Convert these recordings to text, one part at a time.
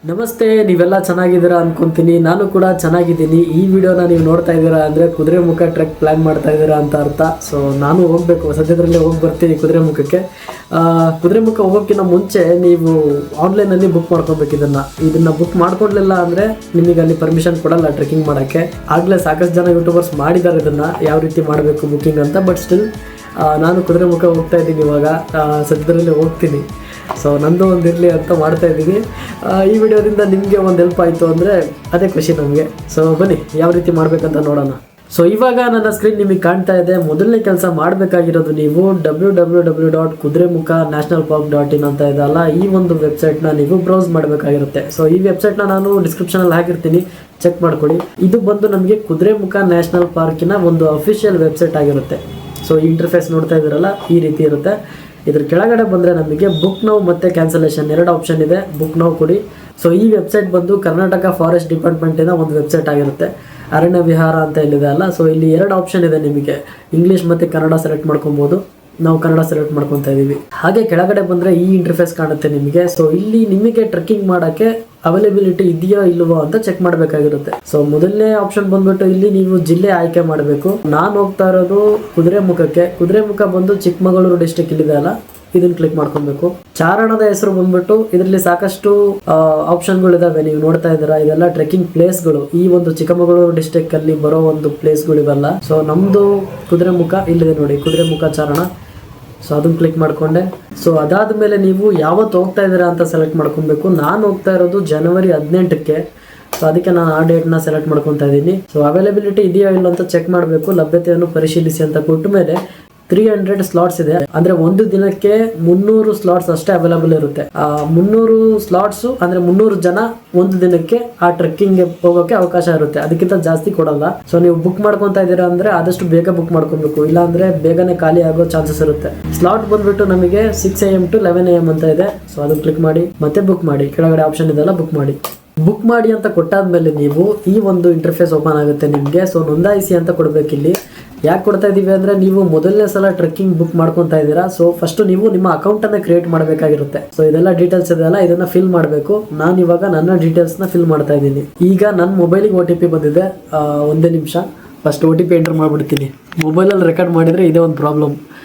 ನಮಸ್ತೆ, ನೀವೆಲ್ಲ ಚೆನ್ನಾಗಿದ್ದೀರಾ ಅನ್ಕೊಂತೀನಿ. ನಾನು ಕೂಡ ಚೆನ್ನಾಗಿದ್ದೀನಿ. ಈ ವಿಡಿಯೋನ ನೀವು ನೋಡ್ತಾ ಇದ್ದೀರಾ ಅಂದರೆ ಕುದುರೆಮುಖ ಟ್ರೆಕ್ ಪ್ಲ್ಯಾನ್ ಮಾಡ್ತಾ ಇದ್ದೀರಾ ಅಂತ ಅರ್ಥ. ಸೊ ನಾನು ಹೋಗಬೇಕು, ಸದ್ಯದಲ್ಲೇ ಹೋಗಿ ಬರ್ತೀನಿ ಕುದುರೆಮುಖಕ್ಕೆ. ಕುದುರೆಮುಖ ಹೋಗೋಕ್ಕಿಂತ ಮುಂಚೆ ನೀವು ಆನ್ಲೈನಲ್ಲಿ ಬುಕ್ ಮಾಡ್ಕೊಬೇಕು. ಇದನ್ನು ಬುಕ್ ಮಾಡ್ಕೊಡ್ಲಿಲ್ಲ ಅಂದರೆ ನಿಮಗೆ ಅಲ್ಲಿ ಪರ್ಮಿಷನ್ ಕೊಡಲ್ಲ ಟ್ರೆಕ್ಕಿಂಗ್ ಮಾಡೋಕ್ಕೆ. ಆಗಲೇ ಸಾಕಷ್ಟು ಜನ ಯೂಟ್ಯೂಬರ್ಸ್ ಮಾಡಿದ್ದಾರೆ ಇದನ್ನು, ಯಾವ ರೀತಿ ಮಾಡಬೇಕು ಬುಕ್ಕಿಂಗ್ ಅಂತ. ಬಟ್ ಸ್ಟಿಲ್ ನಾನು ಕುದುರೆಮುಖ ಹೋಗ್ತಾ ಇದ್ದೀನಿ ಇವಾಗ, ಸದ್ಯದಲ್ಲೇ ಹೋಗ್ತೀನಿ. ಸೊ ನಂದು ಒಂದು ಇರಲಿ ಅಂತ ಮಾಡ್ತಾ ಇದ್ದೀನಿ. ಈ ವಿಡಿಯೋದಿಂದ ನಿಮಗೆ ಒಂದು ಹೆಲ್ಪ್ ಆಯಿತು ಅಂದರೆ ಅದೇ ಖುಷಿ ನಮಗೆ. ಸೊ ಬನ್ನಿ ಯಾವ ರೀತಿ ಮಾಡಬೇಕಂತ ನೋಡೋಣ. ಸೊ ಇವಾಗ ನನ್ನ ಸ್ಕ್ರೀನ್ ನಿಮಗೆ ಕಾಣ್ತಾ ಇದೆ. ಮೊದಲನೇ ಕೆಲಸ ಮಾಡಬೇಕಾಗಿರೋದು ನೀವು www.kudremukha.nationalpark.in ಅಂತ ಇದೆಯಲ್ಲ, ಈ ಒಂದು ವೆಬ್ಸೈಟ್ನ ನೀವು ಬ್ರೌಸ್ ಮಾಡಬೇಕಾಗಿರುತ್ತೆ. ಸೊ ಈ ವೆಬ್ಸೈಟ್ನ ನಾನು ಡಿಸ್ಕ್ರಿಪ್ಷನಲ್ಲಿ ಹಾಕಿರ್ತೀನಿ, ಚೆಕ್ ಮಾಡ್ಕೊಳ್ಳಿ. ಇದು ಬಂದು ನಮಗೆ ಕುದುರೆಮುಖ ನ್ಯಾಷನಲ್ ಪಾರ್ಕಿನ ಒಂದು ಅಫಿಷಿಯಲ್ ವೆಬ್ಸೈಟ್ ಆಗಿರುತ್ತೆ. ಸೊ ಈ ಇಂಟರ್ಫೇಸ್ ನೋಡ್ತಾ ಇದ್ದೀರಲ್ಲ, ಈ ರೀತಿ ಇರುತ್ತೆ. ಇದ್ರ ಕೆಳಗಡೆ ಬಂದರೆ ನಮಗೆ ಬುಕ್ ನೌ ಮತ್ತು ಕ್ಯಾನ್ಸಲೇಷನ್ ಎರಡು ಆಪ್ಷನ್ ಇದೆ. ಬುಕ್ ನೌ ಕೊಡಿ. ಸೊ ಈ ವೆಬ್ಸೈಟ್ ಬಂದು ಕರ್ನಾಟಕ ಫಾರೆಸ್ಟ್ ಡಿಪಾರ್ಟ್ಮೆಂಟಿನ ಒಂದು ವೆಬ್ಸೈಟ್ ಆಗಿರುತ್ತೆ. ಅರಣ್ಯ ವಿಹಾರ ಅಂತ ಇಲ್ಲಿದೆ ಅಲ್ಲ. ಸೊ ಇಲ್ಲಿ ಎರಡು ಆಪ್ಷನ್ ಇದೆ ನಿಮಗೆ, ಇಂಗ್ಲೀಷ್ ಮತ್ತು ಕನ್ನಡ ಸೆಲೆಕ್ಟ್ ಮಾಡ್ಕೊಬೋದು. ನಾವು ಕನ್ನಡ ಸೆಲೆಕ್ಟ್ ಮಾಡ್ಕೊತಾ ಇದ್ದೀವಿ. ಹಾಗೆ ಕೆಳಗಡೆ ಬಂದರೆ ಈ ಇಂಟರ್ಫೇಸ್ ಕಾಣುತ್ತೆ ನಿಮಗೆ. ಸೊ ಇಲ್ಲಿ ನಿಮಗೆ ಟ್ರೆಕ್ಕಿಂಗ್ ಮಾಡೋಕ್ಕೆ ಅವೈಲೇಬಿಲಿಟಿ ಇದೆಯೋ ಇಲ್ವೋ ಅಂತ ಚೆಕ್ ಮಾಡಬೇಕಾಗಿರುತ್ತೆ. ಸೊ ಮೊದಲನೇ ಆಪ್ಷನ್ ಬಂದ್ಬಿಟ್ಟು ಇಲ್ಲಿ ನೀವು ಜಿಲ್ಲೆ ಆಯ್ಕೆ ಮಾಡಬೇಕು. ನಾನು ಹೋಗ್ತಾ ಇರೋದು ಕುದುರೆಮುಖಕ್ಕೆ. ಕುದುರೆಮುಖ ಬಂದು ಚಿಕ್ಕಮಗಳೂರು ಡಿಸ್ಟ್ರಿಕ್ಟ್ ಇಲ್ಲಿದೆ ಅಲ್ಲ, ಇದನ್ನ ಕ್ಲಿಕ್ ಮಾಡ್ಕೊಬೇಕು. ಚಾರಣದ ಹೆಸರು ಬಂದ್ಬಿಟ್ಟು ಇದರಲ್ಲಿ ಸಾಕಷ್ಟು ಆಪ್ಷನ್ಗಳಿದಾವೆ, ನೀವು ನೋಡ್ತಾ ಇದ್ದೀರಾ. ಇದೆಲ್ಲ ಟ್ರೆಕ್ಕಿಂಗ್ ಪ್ಲೇಸ್ಗಳು, ಈ ಒಂದು ಚಿಕ್ಕಮಗಳೂರು ಡಿಸ್ಟ್ರಿಕ್ಟ್ ಅಲ್ಲಿ ಬರೋ ಒಂದು ಪ್ಲೇಸ್ಗಳು ಇವೆಲ್ಲ. ಸೊ ನಮ್ದು ಕುದುರೆಮುಖ ಇಲ್ಲಿದೆ ನೋಡಿ, ಕುದುರೆಮುಖ ಚಾರಣ. ಸೊ ಅದನ್ನ ಕ್ಲಿಕ್ ಮಾಡ್ಕೊಂಡೆ. ಸೊ ಅದಾದ್ಮೇಲೆ ನೀವು ಯಾವತ್ತು ಹೋಗ್ತಾ ಇದ್ದೀರಾ ಅಂತ ಸೆಲೆಕ್ಟ್ ಮಾಡ್ಕೊಬೇಕು. ನಾನು ಹೋಗ್ತಾ ಇರೋದು ಜನವರಿ 18ಕ್ಕೆ. ಸೊ ಅದಕ್ಕೆ ನಾನು ಆ ಡೇಟ್ನ ಸೆಲೆಕ್ಟ್ ಮಾಡ್ಕೊತಾ ಇದ್ದೀನಿ. ಸೊ ಅವೈಲೇಬಿಲಿಟಿ ಇದೆಯೋ ಇಲ್ಲ ಅಂತ ಚೆಕ್ ಮಾಡಬೇಕು. ಲಭ್ಯತೆಯನ್ನು ಪರಿಶೀಲಿಸಿ ಅಂತ ಕೊಟ್ಟ ಮೇಲೆ 300 ಸ್ಲಾಟ್ಸ್ ಇದೆ. ಅಂದ್ರೆ ಒಂದು ದಿನಕ್ಕೆ 300 ಸ್ಲಾಟ್ಸ್ ಅಷ್ಟೇ ಅವೈಲೇಬಲ್ ಇರುತ್ತೆ. 300 ಸ್ಲಾಟ್ಸ್ ಅಂದ್ರೆ 300 ಜನ ಒಂದು ದಿನಕ್ಕೆ ಆ ಟ್ರೆಕ್ಕಿಂಗ್ ಹೋಗೋಕೆ ಅವಕಾಶ ಇರುತ್ತೆ. ಅದಕ್ಕಿಂತ ಜಾಸ್ತಿ ಕೊಡಲ್ಲ. ಸೊ ನೀವು ಬುಕ್ ಮಾಡ್ಕೊಂತಾ ಇದ್ದೀರಾ ಅಂದ್ರೆ ಆದಷ್ಟು ಬೇಗ ಬುಕ್ ಮಾಡ್ಕೊಬೇಕು, ಇಲ್ಲ ಅಂದ್ರೆ ಬೇಗನೆ ಖಾಲಿ ಆಗೋ ಚಾನ್ಸಸ್ ಇರುತ್ತೆ. ಸ್ಲಾಟ್ ಬಂದ್ಬಿಟ್ಟು ನಮಗೆ 6 AM to 11 AM ಅಂತ ಇದೆ. ಸೊ ಅದನ್ನ ಕ್ಲಿಕ್ ಮಾಡಿ ಮತ್ತೆ ಬುಕ್ ಮಾಡಿ. ಕೆಳಗಡೆ ಆಪ್ಷನ್ ಇದೆಲ್ಲ, ಬುಕ್ ಮಾಡಿ. ಬುಕ್ ಮಾಡಿ ಅಂತ ಕೊಟ್ಟಾದ್ಮೇಲೆ ನೀವು ಈ ಒಂದು ಇಂಟರ್ಫೇಸ್ ಓಪನ್ ಆಗುತ್ತೆ ನಿಮಗೆ. ಸೊ ನೋಂದಾಯಿಸಿ ಅಂತ ಕೊಡ್ಬೇಕಿಲ್ಲಿ. ಯಾಕೆ ಕೊಡ್ತಾ ಇದ್ದೀವಿ ಅಂದರೆ ನೀವು ಮೊದಲನೇ ಸಲ ಟ್ರೆಕ್ಕಿಂಗ್ ಬುಕ್ ಮಾಡ್ಕೊತಾ ಇದ್ದೀರಾ. ಸೊ ಫಸ್ಟ್ ನೀವು ನಿಮ್ಮ ಅಕೌಂಟನ್ನು ಕ್ರಿಯೇಟ್ ಮಾಡಬೇಕಾಗಿರುತ್ತೆ. ಸೊ ಇದೆಲ್ಲ ಡೀಟೇಲ್ಸ್ ಇದೆಯಲ್ಲ, ಇದನ್ನು ಫಿಲ್ ಮಾಡಬೇಕು. ನಾನು ಇವಾಗ ನನ್ನ ಡೀಟೇಲ್ಸ್ನ ಫಿಲ್ ಮಾಡ್ತಾ ಇದ್ದೀನಿ. ಈಗ ನನ್ನ ಮೊಬೈಲಿಗೆ OTP ಬಂದಿದೆ. ಒಂದೇ ನಿಮಿಷ, ಫಸ್ಟ್ OTP ಎಂಟರ್ ಮಾಡಿಬಿಡ್ತೀನಿ. ಮೊಬೈಲಲ್ಲಿ ರೆಕಾರ್ಡ್ ಮಾಡಿದರೆ ಇದೇ ಒಂದು ಪ್ರಾಬ್ಲಮ್.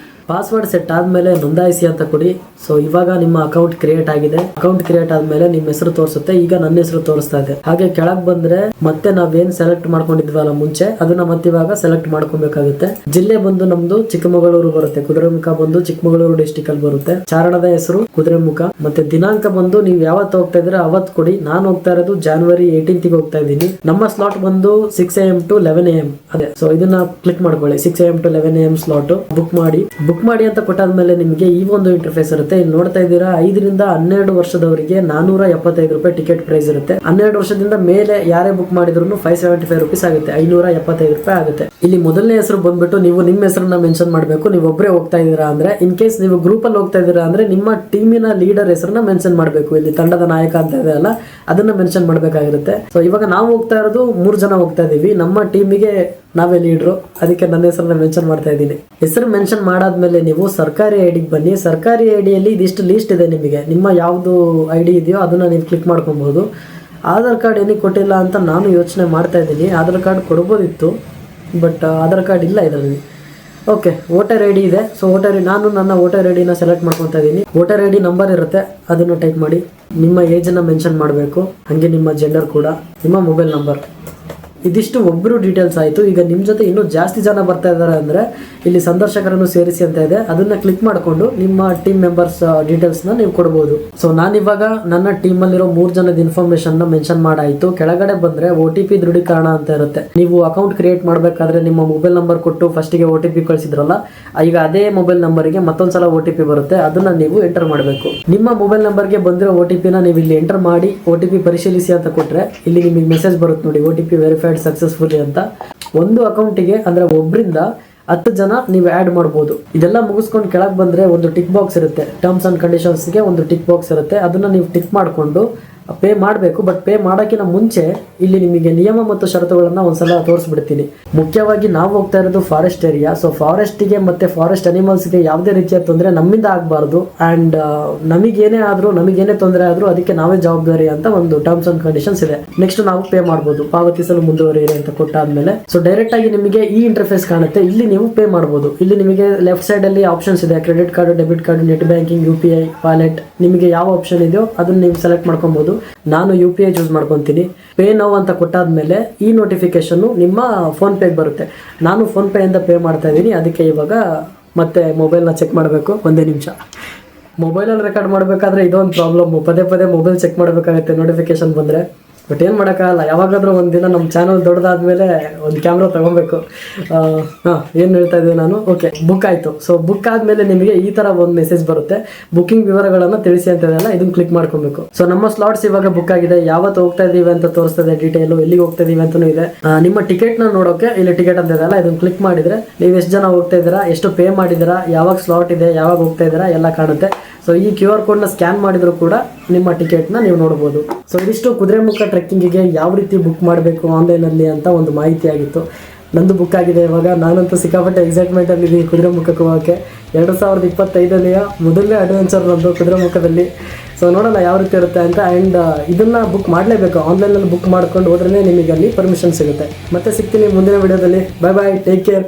ಪಾಸ್ವರ್ಡ್ ಸೆಟ್ ಆದಮೇಲೆ ನೋಂದಾಯಿಸಿ ಅಂತ ಕೊಡಿ. ಸೊ ಇವಾಗ ನಿಮ್ಮ ಅಕೌಂಟ್ ಕ್ರಿಯೇಟ್ ಆಗಿದೆ. ಅಕೌಂಟ್ ಕ್ರಿಯೇಟ್ ಆದಮೇಲೆ ನಿಮ್ಮ ಹೆಸರು ತೋರಿಸುತ್ತೆ. ಈಗ ನನ್ನ ಹೆಸರು ತೋರಿಸ್ತಾ ಇದೆ. ಹಾಗೆ ಕೆಳಗೆ ಬಂದ್ರೆ ಮತ್ತೆ ನಾವೇನು ಸೆಲೆಕ್ಟ್ ಮಾಡ್ಕೊಂಡಿದ್ವಲ್ಲ ಮುಂಚೆ, ಅದನ್ನ ಮತ್ತೆ ಇವಾಗ ಸೆಲೆಕ್ಟ್ ಮಾಡ್ಕೊಬೇಕಾಗುತ್ತೆ. ಜಿಲ್ಲೆ ಬಂದು ನಮ್ದು ಚಿಕ್ಕಮಗಳೂರು ಬರುತ್ತೆ. ಕುದುರೆಮುಖ ಬಂದು ಚಿಕ್ಕಮಗಳೂರು ಡಿಸ್ಟಿಕ್ ಅಲ್ಲಿ ಬರುತ್ತೆ. ಚಾರಣದ ಹೆಸರು ಕುದುರೆಮುಖ. ಮತ್ತೆ ದಿನಾಂಕ ಬಂದು ನೀವು ಯಾವತ್ತು ಹೋಗ್ತಾ ಇದ್ರೆ ಅವತ್ತು ಕೊಡಿ. ನಾನು ಹೋಗ್ತಾ ಇರೋದು ಜನವರಿ 18ಗೆ ಹೋಗ್ತಾ ಇದ್ದೀನಿ. ನಮ್ಮ ಸ್ಲಾಟ್ ಬಂದು 6 AM to 11 AM ಅದೇ. ಸೊ ಇದನ್ನ ಕ್ಲಿಕ್ ಮಾಡ್ಕೊಳ್ಳಿ. 6 AM to 11 AM slot book ಮಾಡಿ. ಬುಕ್ ಮಾಡಿ ಅಂತ ಕೊಟ್ಟಾದ್ಮೇಲೆ ನಿಮಗೆ ಈ ಒಂದು ಇಂಟರ್ಫೇಸ್ ಇರುತ್ತೆ. ಇಲ್ಲಿ ನೋಡ್ತಾ ಇದ್ದೀರಾ, 5 ರಿಂದ 12 ವರ್ಷದವರಿಗೆ 475 ರೂಪಾಯಿ ಟಿಕೆಟ್ ಪ್ರೈಸ್ ಇರುತ್ತೆ. 12 ವರ್ಷದಿಂದ ಮೇಲೆ ಯಾರೇ ಬುಕ್ ಮಾಡಿದ್ರು 575 ರುಪೀಸ್ ಆಗುತ್ತೆ, 575 ರೂಪಾಯಿ ಆಗುತ್ತೆ. ಇಲ್ಲಿ ಮೊದಲನೇ ಹೆಸರು ಬಂದ್ಬಿಟ್ಟು ನೀವು ನಿಮ್ಮ ಹೆಸರನ್ನ ಮೆನ್ಷನ್ ಮಾಡಬೇಕು. ನೀವು ಒಬ್ಬರೇ ಹೋಗ್ತಾ ಇದ್ದೀರಾ ಅಂದ್ರೆ, ಇನ್ ಕೇಸ್ ನೀವು ಗ್ರೂಪ್ ಅಲ್ಲಿ ಹೋಗ್ತಾ ಇದ್ದೀರಾ ಅಂದ್ರೆ ನಿಮ್ಮ ಟೀಮಿನ ಲೀಡರ್ ಹೆಸರನ್ನ ಮೆನ್ಷನ್ ಮಾಡಬೇಕು. ಇಲ್ಲಿ ತಂಡದ ನಾಯಕ ಅಂತ ಇದೆ ಅಲ್ಲ, ಅದನ್ನ ಮೆನ್ಷನ್ ಮಾಡಬೇಕಾಗಿರುತ್ತೆ. ಸೊ ಇವಾಗ ನಾವು ಹೋಗ್ತಾ ಇರೋದು 3 ಜನ ಹೋಗ್ತಾ ಇದೀವಿ. ನಮ್ಮ ಟೀಮಿಗೆ ನಾವೇ ಲೀಡ್ರು, ಅದಕ್ಕೆ ನನ್ನ ಹೆಸರನ್ನ ಮೆನ್ಷನ್ ಮಾಡ್ತಾ ಇದ್ದೀನಿ. ಹೆಸರು ಮೆನ್ಷನ್ ಮಾಡಾದ್ಮೇಲೆ ನೀವು ಸರ್ಕಾರಿ ಐಡಿಗೆ ಬನ್ನಿ. ಸರ್ಕಾರಿ ಐಡಿಯಲ್ಲಿ ಇದಿಷ್ಟು ಲೀಸ್ಟ್ ಇದೆ ನಿಮಗೆ. ನಿಮ್ಮ ಯಾವುದು ಐಡಿ ಇದೆಯೋ ಅದನ್ನ ನೀವು ಕ್ಲಿಕ್ ಮಾಡ್ಕೊಬಹುದು. ಆಧಾರ್ ಕಾರ್ಡ್ ಏನಕ್ಕೆ ಕೊಟ್ಟಿಲ್ಲ ಅಂತ ನಾನು ಯೋಚನೆ ಮಾಡ್ತಾ ಇದ್ದೀನಿ. ಆಧಾರ್ ಕಾರ್ಡ್ ಕೊಡ್ಬೋದಿತ್ತು, ಬಟ್ ಆಧಾರ್ ಕಾರ್ಡ್ ಇಲ್ಲ ಇದರಲ್ಲಿ. ಓಕೆ, ವೋಟರ್ ಐಡಿ ಇದೆ. ಸೊ ನಾನು ನನ್ನ ವೋಟರ್ ಐಡಿನ ಸೆಲೆಕ್ಟ್ ಮಾಡ್ಕೊತಾ ಇದ್ದೀನಿ. ವೋಟರ್ ಐಡಿ ನಂಬರ್ ಇರುತ್ತೆ, ಅದನ್ನು ಟೈಪ್ ಮಾಡಿ. ನಿಮ್ಮ ಏಜನ್ನು ಮೆನ್ಷನ್ ಮಾಡಬೇಕು, ಹಾಗೆ ನಿಮ್ಮ ಜೆಂಡರ್ ಕೂಡ, ನಿಮ್ಮ ಮೊಬೈಲ್ ನಂಬರ್. ಇದಿಷ್ಟು ಒಬ್ಬರು ಡೀಟೇಲ್ಸ್ ಆಯಿತು. ಈಗ ನಿಮ್ಮ ಜೊತೆ ಇನ್ನೂ ಜಾಸ್ತಿ ಜನ ಬರ್ತಾ ಇದ್ದಾರೆ ಅಂದರೆ ಇಲ್ಲಿ ಸಂದರ್ಶಕರನ್ನು ಸೇರಿಸಿ ಅಂತ ಇದೆ. ಅದನ್ನು ಕ್ಲಿಕ್ ಮಾಡಿಕೊಂಡು ನಿಮ್ಮ ಟೀಮ್ ಮೆಂಬರ್ಸ್ ಡೀಟೇಲ್ಸ್ನ ನೀವು ಕೊಡ್ಬೋದು. ಸೊ ನಾನಿವಾಗ ನನ್ನ ಟೀಮಲ್ಲಿರೋ 3 ಜನದ ಇನ್ಫಾರ್ಮೇಷನ್ನ ಮೆನ್ಷನ್ ಮಾಡಾಯಿತು. ಕೆಳಗಡೆ ಬಂದರೆ OTP ದೃಢೀಕರಣ ಅಂತ ಇರುತ್ತೆ. ನೀವು ಅಕೌಂಟ್ ಕ್ರಿಯೇಟ್ ಮಾಡಬೇಕಾದ್ರೆ ನಿಮ್ಮ ಮೊಬೈಲ್ ನಂಬರ್ ಕೊಟ್ಟು ಫಸ್ಟಿಗೆ OTP ಕಳಿಸಿದ್ರಲ್ಲ, ಈಗ ಅದೇ ಮೊಬೈಲ್ ನಂಬರಿಗೆ ಮತ್ತೊಂದ್ಸಲ OTP ಬರುತ್ತೆ. ಅದನ್ನು ನೀವು ಎಂಟರ್ ಮಾಡಬೇಕು. ನಿಮ್ಮ ಮೊಬೈಲ್ ನಂಬರ್ಗೆ ಬಂದಿರೋ OTPನ ನೀವು ಇಲ್ಲಿ ಎಂಟರ್ ಮಾಡಿ OTP ಪರಿಶೀಲಿಸಿ ಅಂತ ಕೊಟ್ಟರೆ ಇಲ್ಲಿ ನಿಮಗೆ ಮೆಸೇಜ್ ಬರುತ್ತೆ ನೋಡಿ, OTP ವೆರಿಫೈಡ್ ಸಕ್ಸಸ್ಫುಲಿ ಅಂತ. ಒಂದು ಅಕೌಂಟಿಗೆ ಅಂದ್ರೆ ಒಬ್ಬರಿಂದ 10 ಜನ ನೀವು ಆ್ಯಡ್ ಮಾಡ್ಬೋದು. ಇದೆಲ್ಲ ಮುಗಿಸ್ಕೊಂಡು ಕೆಳಗೆ ಬಂದರೆ ಒಂದು ಟಿಕ್ ಬಾಕ್ಸ್ ಇರುತ್ತೆ. ಟರ್ಮ್ಸ್ ಆ್ಯಂಡ್ ಕಂಡೀಷನ್ಸ್ಗೆ ಒಂದು ಟಿಕ್ ಬಾಕ್ಸ್ ಇರುತ್ತೆ. ಅದನ್ನು ನೀವು ಟಿಕ್ ಮಾಡಿಕೊಂಡು ಪೇ ಮಾಡಬೇಕು. ಬಟ್ ಪೇ ಮಾಡೋಕ್ಕಿಂತ ಮುಂಚೆ ಇಲ್ಲಿ ನಿಮಗೆ ನಿಯಮ ಮತ್ತು ಷರತ್ತುಗಳನ್ನು ಒಂದ್ಸಲ ತೋರಿಸ್ಬಿಡ್ತೀನಿ. ಮುಖ್ಯವಾಗಿ ನಾವು ಹೋಗ್ತಾ ಇರೋದು ಫಾರೆಸ್ಟ್ ಏರಿಯಾ. ಸೊ ಫಾರೆಸ್ಟಿಗೆ ಮತ್ತು ಫಾರೆಸ್ಟ್ ಅನಿಮಲ್ಸ್ಗೆ ಯಾವುದೇ ರೀತಿಯ ತೊಂದರೆ ನಮ್ಮಿಂದ ಆಗಬಾರ್ದು. ಆ್ಯಂಡ್ ನಮಗೇನೇ ತೊಂದರೆ ಆದರೂ ಅದಕ್ಕೆ ನಾವೇ ಜವಾಬ್ದಾರಿ ಅಂತ ಒಂದು ಟರ್ಮ್ಸ್ ಅಂಡ್ ಕಂಡೀಷನ್ಸ್ ಇದೆ. ನೆಕ್ಸ್ಟ್ ನಾವು ಪೇ ಮಾಡ್ಬೋದು, ಪಾವತಿಸಲು ಮುಂದುವರಿಯಿರಿ ಅಂತ ಕೊಟ್ಟಾದ್ಮೇಲೆ ಸೊ ಡೈರೆಕ್ಟ್ ಆಗಿ ನಿಮಗೆ ಈ ಇಂಟರ್ಫೇಸ್ ಕಾಣುತ್ತೆ. ಇಲ್ಲಿ ನೀವು ಪೇ ಮಾಡ್ಬೋದು. ಇಲ್ಲಿ ನಿಮಗೆ ಲೆಫ್ಟ್ ಸೈಡ್ ಅಲ್ಲಿ ಆಪ್ಷನ್ಸ್ ಇದೆ, credit card, debit card, net banking, UPI, wallet. ನಿಮಗೆ ಯಾವ ಆಪ್ಷನ್ ಇದೆಯೋ ಅದನ್ನ ನೀವು ಸೆಲೆಕ್ಟ್ ಮಾಡ್ಕೊಬಹುದು. ನಾನು UPI ಚೂಸ್ ಮಾಡ್ಕೊತೀನಿ. ಪೇ ನೌ ಅಂತ ಕೊಟ್ಟಾದ್ಮೇಲೆ ಈ ನೋಟಿಫಿಕೇಶನ್ ನಿಮ್ಮ ಫೋನ್ ಪೇಗೆ ಬರುತ್ತೆ. ನಾನು ಫೋನ್ ಪೇ ಇಂದ ಪೇ ಮಾಡ್ತಾ ಇದ್ದೀನಿ. ಅದಕ್ಕೆ ಇವಾಗ ಮತ್ತೆ ಮೊಬೈಲ್ನ ಚೆಕ್ ಮಾಡಬೇಕು. ಒಂದೇ ನಿಮಿಷ. ಮೊಬೈಲಲ್ಲಿ ರೆಕಾರ್ಡ್ ಮಾಡಬೇಕಾದ್ರೆ ಇದೊಂದು ಪ್ರಾಬ್ಲಮ್, ಪದೇ ಪದೇ ಮೊಬೈಲ್ ಚೆಕ್ ಮಾಡಬೇಕಾಗುತ್ತೆ ನೋಟಿಫಿಕೇಶನ್ ಬಂದರೆ. ಬಟ್ ಏನು ಮಾಡೋಕ್ಕಾಗಲ್ಲ, ಯಾವಾಗಾದರೂ ಒಂದಿನ ನಮ್ಮ ಚಾನಲ್ ದೊಡ್ಡದಾದ್ಮೇಲೆ ಒಂದು ಕ್ಯಾಮ್ರಾ ತೊಗೊಬೇಕು. ಏನು ಹೇಳ್ತಾ ಇದ್ದೀವಿ ನಾನು? ಓಕೆ, ಬುಕ್ ಆಯಿತು. ಸೊ ಬುಕ್ ಆದಮೇಲೆ ನಿಮಗೆ ಈ ಥರ ಒಂದು ಮೆಸೇಜ್ ಬರುತ್ತೆ, ಬುಕ್ಕಿಂಗ್ ವಿವರಗಳನ್ನು ತಿಳಿಸಿ ಅಂತ ಇದೆಯಲ್ಲ, ಇದನ್ನು ಕ್ಲಿಕ್ ಮಾಡ್ಕೊಬೇಕು. ಸೊ ನಮ್ಮ ಸ್ಲಾಟ್ಸ್ ಇವಾಗ ಬುಕ್ ಆಗಿದೆ. ಯಾವತ್ತು ಹೋಗ್ತಾ ಇದ್ದೀವಿ ಅಂತ ತೋರಿಸ್ತದೆ, ಡೀಟೇಲು ಎಲ್ಲಿಗೆ ಹೋಗ್ತಾ ಇದ್ದೀವಿ ಅಂತಲೂ ಇದೆ. ನಿಮ್ಮ ಟಿಕೆಟ್ನ ನೋಡೋಕೆ ಇಲ್ಲಿ ಟಿಕೆಟ್ ಅಂತ ಇದೆಯಲ್ಲ, ಇದನ್ನು ಕ್ಲಿಕ್ ಮಾಡಿದರೆ ನೀವು ಎಷ್ಟು ಜನ ಹೋಗ್ತಾ ಇದ್ದೀರಾ, ಎಷ್ಟು ಪೇ ಮಾಡಿದ್ದೀರಾ, ಯಾವಾಗ ಸ್ಲಾಟ್ ಇದೆ, ಯಾವಾಗ ಹೋಗ್ತಾ ಇದ್ದೀರಾ ಎಲ್ಲ ಕಾಣುತ್ತೆ. ಸೊ ಈ QR ಕೋಡ್ನ ಸ್ಕ್ಯಾನ್ ಮಾಡಿದ್ರು ಕೂಡ ನಿಮ್ಮ ಟಿಕೆಟ್ನ ನೀವು ನೋಡ್ಬೋದು. ಸೊ ಇದಿಷ್ಟು ಕುದುರೆಮುಖ ಟ್ರೆಕ್ಕಿಂಗಿಗೆ ಯಾವ ರೀತಿ ಬುಕ್ ಮಾಡಬೇಕು ಆನ್ಲೈನಲ್ಲಿ ಅಂತ ಒಂದು ಮಾಹಿತಿ ಆಗಿತ್ತು. ನಂದು ಬುಕ್ ಆಗಿದೆ ಇವಾಗ. ನಾನಂತೂ ಸಿಕ್ಕಾಪಟ್ಟೆ ಎಕ್ಸೈಟ್ಮೆಂಟಲ್ಲಿ ಇದ್ದೀನಿ ಕುದುರೆಮುಖಕ್ಕೆ ಹೋಗೋಕ್ಕೆ. 2025ನೇಯ ಮೊದಲನೇ ಅಡ್ವೆಂಚರ್ ನಂದು ಕುದುರೆಮುಖದಲ್ಲಿ. ಸೊ ನೋಡೋಣ ಯಾವ ರೀತಿ ಇರುತ್ತೆ ಅಂತ. ಆ್ಯಂಡ್ ಇದನ್ನು ಬುಕ್ ಮಾಡಲೇಬೇಕು. ಆನ್ಲೈನಲ್ಲಿ ಬುಕ್ ಮಾಡ್ಕೊಂಡು ಹೋದ್ರೇ ನಿಮಗೆ ಅಲ್ಲಿ ಪರ್ಮಿಷನ್ ಸಿಗುತ್ತೆ. ಮತ್ತೆ ಸಿಗ್ತೀನಿ ಮುಂದಿನ ವಿಡಿಯೋದಲ್ಲಿ. Bye bye, take care.